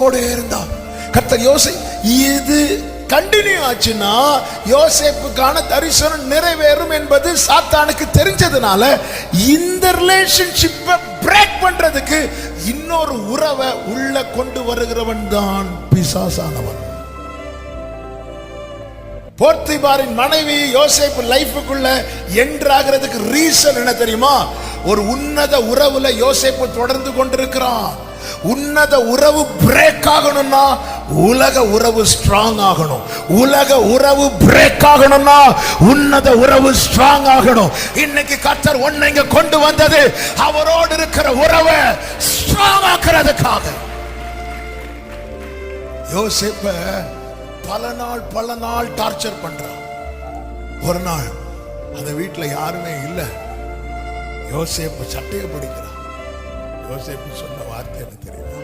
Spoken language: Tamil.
யோசேப்போடு இருந்தான். கர்த்தர் இது கண்டினியூ ஆச்சுன்னா யோசேப்புக்கான தரிசனம் நிறைவேறும் என்பது சாத்தானுக்கு தெரிஞ்சதுனால இந்த ரிலேஷன்ஷிப்பை பிரேக் பண்றதுக்கு இன்னொரு உறவை உள்ள கொண்டு வருகிறவன் தான் பிசாசானவன். போர்த்திபாரின் மனைவி யோசேப்பு லைஃபுக்குள்ள என்ட்ராகிறதுக்கு ரீசன் என்ன தெரியுமா? ஒரு உன்னத உறவுல யோசேப்பு தொடர்ந்து கொண்டிருக்கிறான். உன்னத உறவு பிரேக் ஆகணும்னா உலக உறவு ஸ்ட்ராங் ஆகணும். உலக உறவு பிரேக் ஆகணும்னா உன்னத உறவு ஸ்ட்ராங் ஆகணும். இன்னைக்கு கர்த்தர் ஒன்னை இங்க கொண்டு வந்தது அவரோடு இருக்கிற உறவை ஸ்ட்ராங் ஆக்குறதுக்காக. யோசேப்ப பல நாள் டார்ச்சர் பண்றான். ஒரு நாள் அந்த வீட்டுல யாருமே இல்லை. யோசேப்பு சட்டையை படிக்கிறான். யோசேப்பு சொன்ன வார்த்தை என்ன தெரியுமா?